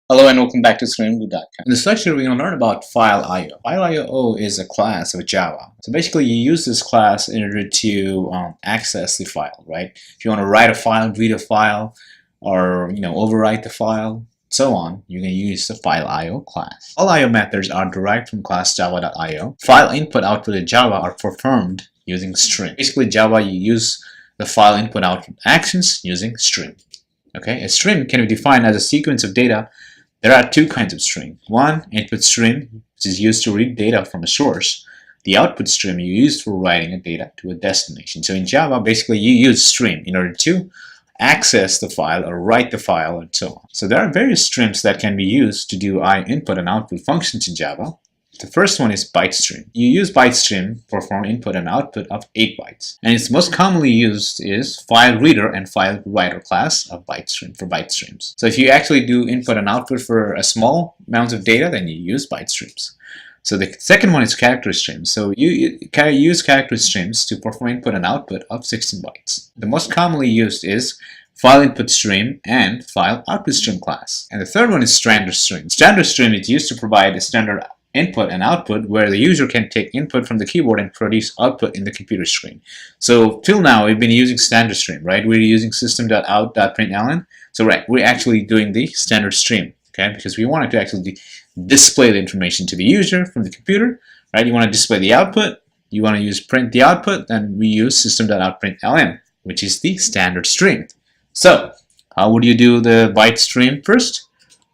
Hello and welcome back to screenboot.com. In this lecture, we're going to learn about File IO. File IO is a class of Java. So basically, you use this class in order to access the file, right? If you want to write a file, read a file, or overwrite the file, so on, you can use the File IO class. All IO methods are derived from class java.io. File input output in Java are performed using string. Basically, Java you use the file input output actions using string. Okay, a string can be defined as a sequence of data. There are two kinds of string. One, input stream, which is used to read data from a source. The output stream you use for writing a data to a destination. So in Java, basically you use stream in order to access the file or write the file and so on. So there are various streams that can be used to do input and output functions in Java. The first one is ByteStream. You use ByteStream to perform input and output of 8 bytes. And its most commonly used is file reader and file writer class of ByteStream for byte streams. So if you actually do input and output for a small amount of data, then you use byte streams. So the second one is character streams. So you use character streams to perform input and output of 16 bytes. The most commonly used is file input stream and file output stream class. And the third one is standard stream. Standard stream is used to provide a standard input and output where the user can take input from the keyboard and produce output in the computer screen. So till now we've been using standard stream, right? We're using system.out.println. So we're actually doing the standard stream, okay? Because we wanted to actually display the information to the user from the computer, right? You want to display the output, you want to use print the output, then we use system.out.println, which is the standard stream. So how would you do the byte stream first?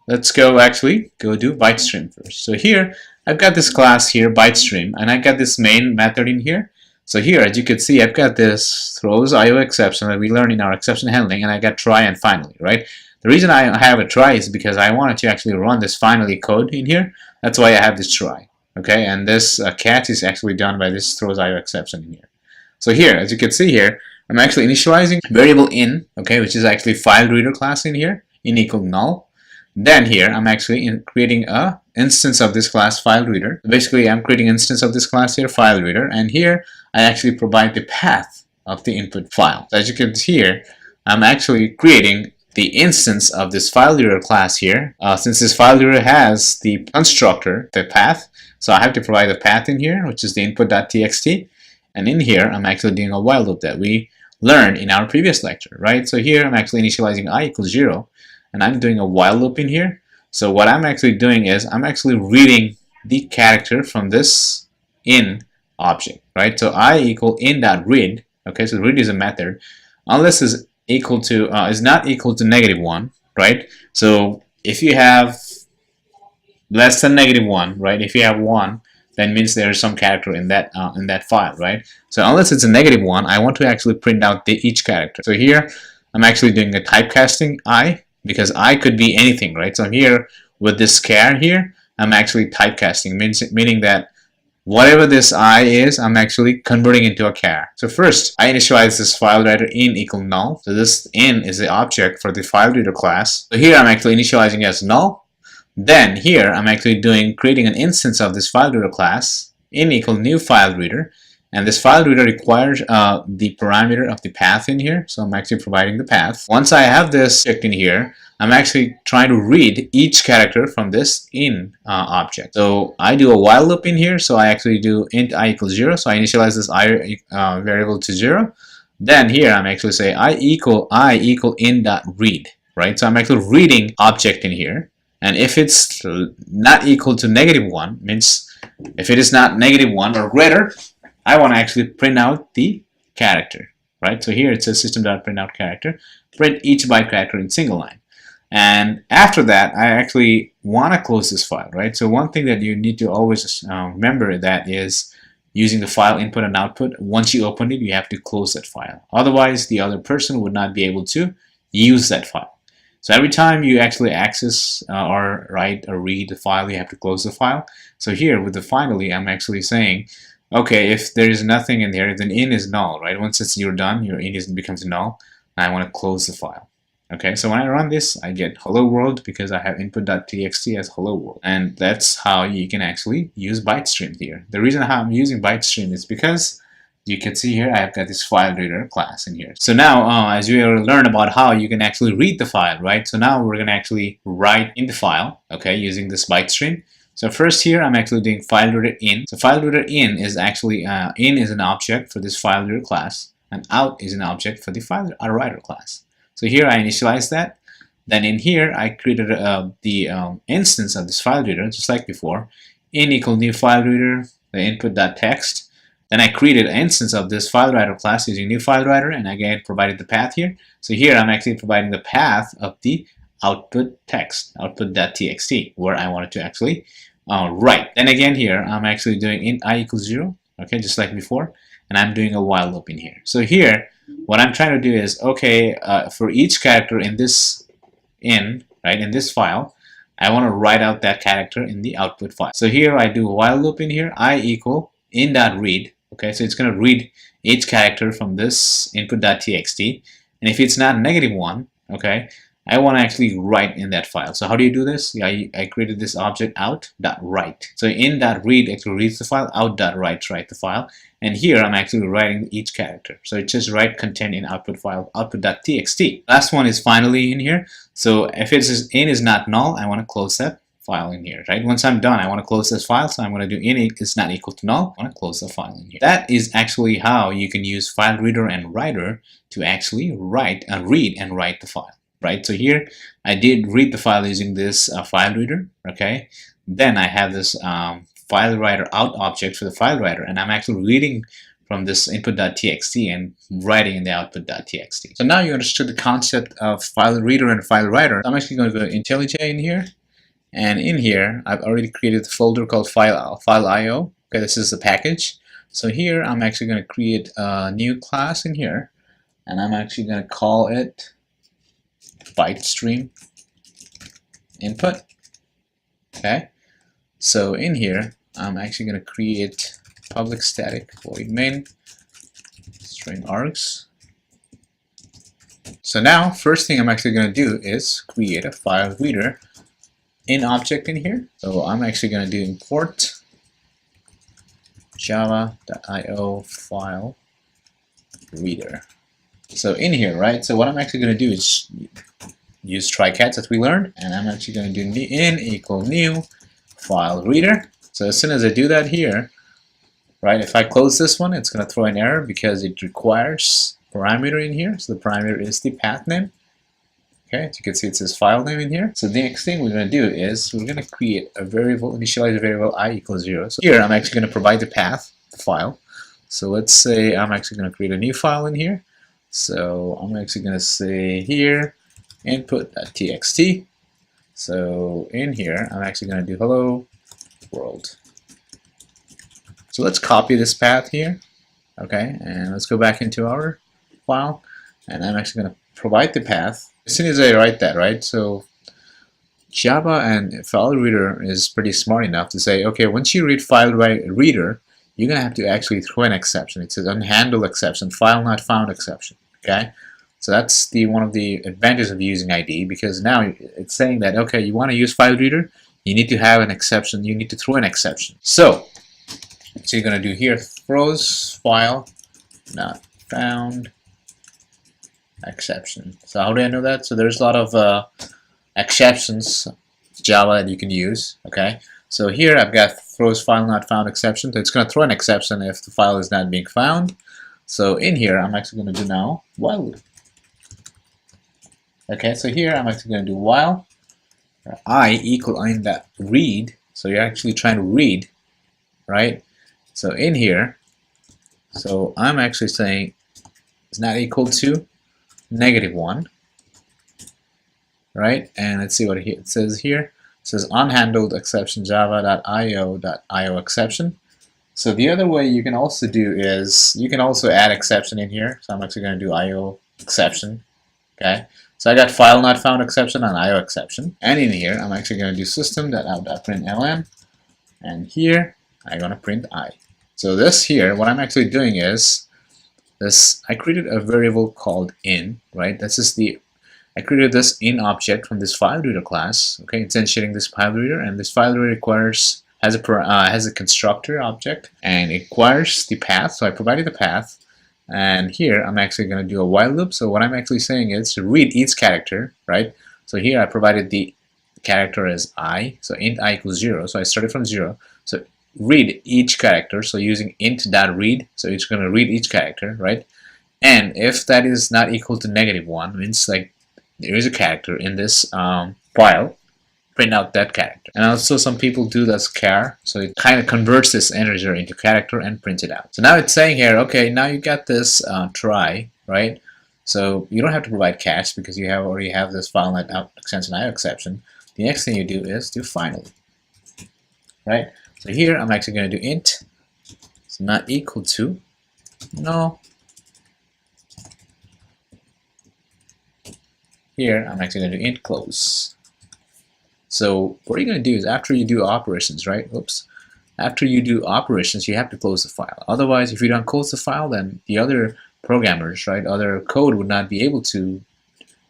Let's go do ByteStream first. So here I've got this class here, ByteStream, and I got this main method in here. So here, as you can see, I've got this throws IO exception that we learned in our exception handling, and I got try and finally, right? The reason I have a try is because I wanted to actually run this finally code in here. That's why I have this try, okay? And this catch is actually done by this throws IO exception in here. So here, as you can see here, I'm actually initializing variable in, okay, which is actually file reader class in here, in equal null. Then here, I'm actually creating a instance of this class file reader. Basically, I'm creating an instance of this class here, file reader, and here I actually provide the path of the input file. So as you can see here, I'm actually creating the instance of this file reader class here. Since this file reader has the constructor, the path, so I have to provide the path in here, which is the input.txt. And in here, I'm actually doing a while loop that we learned in our previous lecture, right? So here, I'm actually initializing I equals 0. And I'm doing a while loop in here. So what I'm actually doing is I'm actually reading the character from this in object, right? So I equal in.read. Okay, so read is a method unless is equal to is not equal to -1, right? So if you have less than -1, right? If you have 1, then means there is some character in that file, right? So unless it's a -1, I want to actually print out each character. So here I'm actually doing a typecasting I, because I could be anything, right? So here with this char here, I'm actually typecasting, meaning that whatever this I is, I'm actually converting into a char. So first, I initialize this file reader in equal null. So this in is the object for the file reader class. So here I'm actually initializing as null. Then here I'm actually creating an instance of this file reader class in equal new file reader. And this file reader requires the parameter of the path in here. So I'm actually providing the path. Once I have this checked in here, I'm actually trying to read each character from this in object. So I do a while loop in here. So I actually do int I equals 0. So I initialize this I variable to 0. Then here I'm actually say I equal in.read, right? So I'm actually reading object in here. And if it's not equal to -1, means if it is not -1 or greater, I want to actually print out the character, right? So here it says system.printout character. Print each byte character in single line. And after that, I actually want to close this file, right? So one thing that you need to always remember that is using the file input and output. Once you open it, you have to close that file. Otherwise, the other person would not be able to use that file. So every time you actually access or write or read the file, you have to close the file. So here with the finally, I'm actually saying, okay, if there is nothing in there, then in is null, right? Once you're done, your in becomes null, and I want to close the file. Okay, so when I run this, I get hello world because I have input.txt as hello world. And that's how you can actually use ByteStream here. The reason how I'm using ByteStream is because You can see here I've got this file reader class in here. So now as we will learn about how you can actually read the file, right? So now we're going to actually write in the file, okay, using this ByteStream. So first here I'm actually doing file reader in. So file reader in is actually in is an object for this file reader class, and out is an object for the file writer class. So here I initialize that. Then in here I created the instance of this file reader just like before. In equal new file reader, the input.text. Then I created an instance of this file writer class using new file writer, and again provided the path here. So here I'm actually providing the path of the output text, output.txt, where I wanted to actually write. Then again here I'm actually doing int I equals 0, okay, just like before, and I'm doing a while loop in here. So here what I'm trying to do is, okay, for each character in this in this file, I want to write out that character in the output file. So here I do a while loop in here, I equal in.read. Okay, so it's going to read each character from this input.txt, and if it's not -1, okay, I want to actually write in that file. So how do you do this? I created this object out.write. So in.read actually reads the file, out.write write the file, and here I'm actually writing each character. So it just write content in output file, output.txt. Last one is finally in here. So if it says in is not null, I want to close that file in here, right? Once I'm done, I want to close this file, so I'm going to do in is not equal to null. I want to close the file in here. That is actually how you can use file reader and writer to actually read and write the file, right? So here I did read the file using this file reader, okay? Then I have this file writer out object for the file writer, and I'm actually reading from this input.txt and writing in the output.txt. So now you understood the concept of file reader and file writer. I'm actually going to go to IntelliJ in here. And in here, I've already created a folder called File IO. Okay, this is the package. So here, I'm actually going to create a new class in here, and I'm actually going to call it ByteStream input. Okay, so in here, I'm actually going to create public static void main string args. So now, first thing I'm actually going to do is create a file reader in object in here. So I'm actually going to do import java.io file reader. So in here, right? So what I'm actually going to do is use try-catch that we learned, and I'm actually going to do in equal new file reader. So as soon as I do that here, right, if I close this one, it's going to throw an error because it requires parameter in here. So the parameter is the path name. Okay, as you can see, it says file name in here. So the next thing we're going to do is we're going to create a variable, initialize a variable I equals 0. So here I'm actually going to provide the path, the file. So let's say I'm actually going to create a new file in here. So I'm actually going to say here input.txt. So in here I'm actually going to do hello world. So let's copy this path here. Okay, and let's go back into our file, and I'm actually going to provide the path. As soon as I write that, right, so Java and file reader is pretty smart enough to say, okay, once you read file reader, you're going to have to actually throw an exception. It says unhandled exception, file not found exception, okay? So that's one of the advantages of using IDE, because now it's saying that, okay, you want to use file reader, you need to have an exception, you need to throw an exception. So you're going to do here, throws file not found exception. So how do I know that? So there's a lot of exceptions Java that you can use. Okay, so here I've got throws file not found exception. So it's going to throw an exception if the file is not being found. So in here I'm actually going to do now while loop. Okay, so here I'm actually going to do while I equal in that read. So you're actually trying to read, right? So in here, so I'm actually saying it's not equal to -1, right? And let's see what it says here. It says unhandled exception java.io exception. So the other way you can also do is you can also add exception in here. So I'm actually going to do IO exception. Okay, so I got file not found exception and IO exception. And in here I'm actually going to do system.out.println, and here I'm going to print I. So this here, what I'm actually doing is this, I created a variable called in, right? This is I created this in object from this file reader class. Okay, instantiating this file reader, and this file reader requires has a constructor object, and it requires the path. So I provided the path, and here I'm actually going to do a while loop. So what I'm actually saying is to read each character, right? So here I provided the character as I, so int I equals 0. So I started from 0. So read each character. So using int.read, so it's going to read each character, right? And if that is not equal to -1, means like there is a character in this file, print out that character. And also some people do this char, so it kind of converts this integer into character and prints it out. So now it's saying here, okay, now you got this try, right? So you don't have to provide cache because you already have this file net out extension IO exception. The next thing you do is do finally, right? So here I'm actually going to do int, it's not equal to, no. Here I'm actually going to do int close. So what you're going to do is after you do operations, right? Oops. After you do operations, you have to close the file. Otherwise, if you don't close the file, then the other programmers, right, other code would not be able to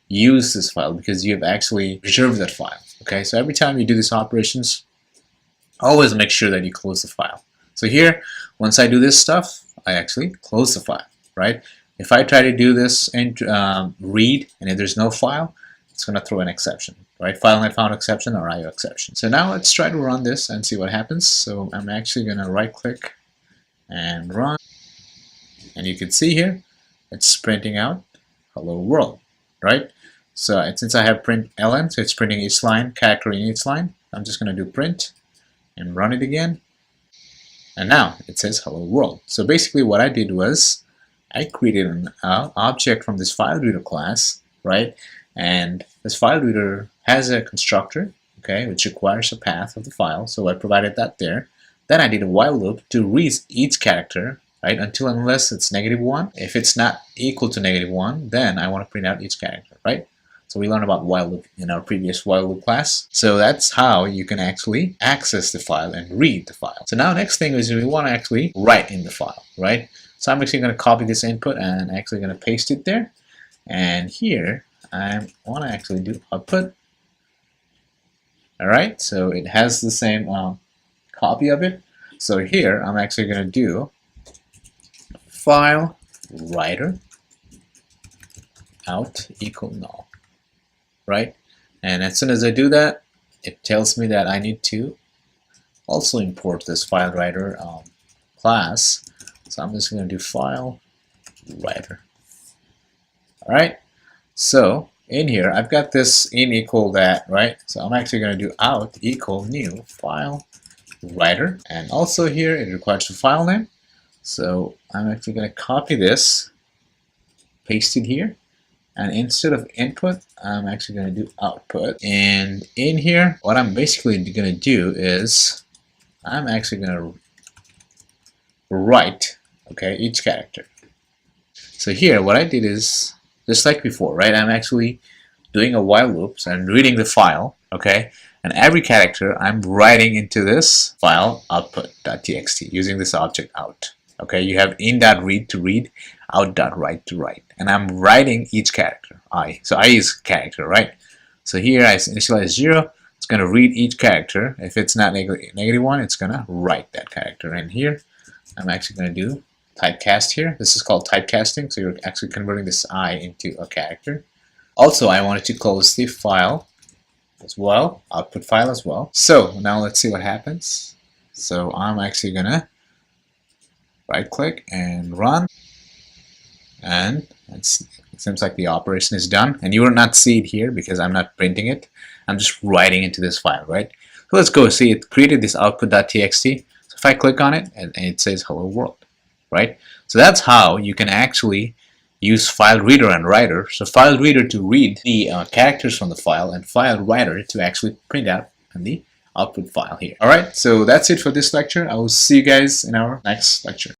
use this file because you have actually reserved that file. Okay, so every time you do these operations, always make sure that you close the file. So here, once I do this stuff, I actually close the file, right? If I try to do this and read, and if there's no file, it's going to throw an exception, right? File not found exception or IO exception. So now let's try to run this and see what happens. So I'm actually going to right click and run. And you can see here, it's printing out hello world, right? So since I have print ln, so it's printing each line, character in each line, I'm just going to do print and run it again. And now it says hello world. So basically what I did was I created an object from this file reader class, right? And this file reader has a constructor, okay, which requires a path of the file. So I provided that there. Then I did a while loop to read each character, right, unless it's -1. If it's not equal to -1, then I want to print out each character, right? So we learned about while loop in our previous while loop class. So that's how you can actually access the file and read the file. So now next thing is we want to actually write in the file, right? So I'm actually going to copy this input and actually going to paste it there. And here I want to actually do output. All right, so it has the same copy of it. So here I'm actually going to do file writer out equal null, right? And as soon as I do that, it tells me that I need to also import this file writer class. So I'm just going to do file writer. All right. So in here, I've got this in equal that, right? So I'm actually going to do out equal new file writer. And also here, it requires a file name. So I'm actually going to copy this, paste it here. And instead of input, I'm actually going to do output. And in here, what I'm basically going to do is I'm actually going to write, okay, each character. So here, what I did is just like before, right? I'm actually doing a while loop, so I'm reading the file, okay? And every character I'm writing into this file output.txt using this object out. Okay, you have in.read to read, out.write to write. And I'm writing each character, I. So I is character, right? So here I initialize 0. It's going to read each character. If it's not -1, it's going to write that character. And here, I'm actually going to do typecast here. This is called typecasting. So you're actually converting this I into a character. Also, I wanted to close the file as well, output file as well. So now let's see what happens. So I'm actually going to right click and run. And it seems like the operation is done. And you will not see it here because I'm not printing it. I'm just writing into this file, right? So let's go see it created this output.txt. So if I click on it, and it says hello world, right? So that's how you can actually use file reader and writer. So file reader to read the characters from the file, and file writer to actually print out in the output file here. All right, so that's it for this lecture. I will see you guys in our next lecture.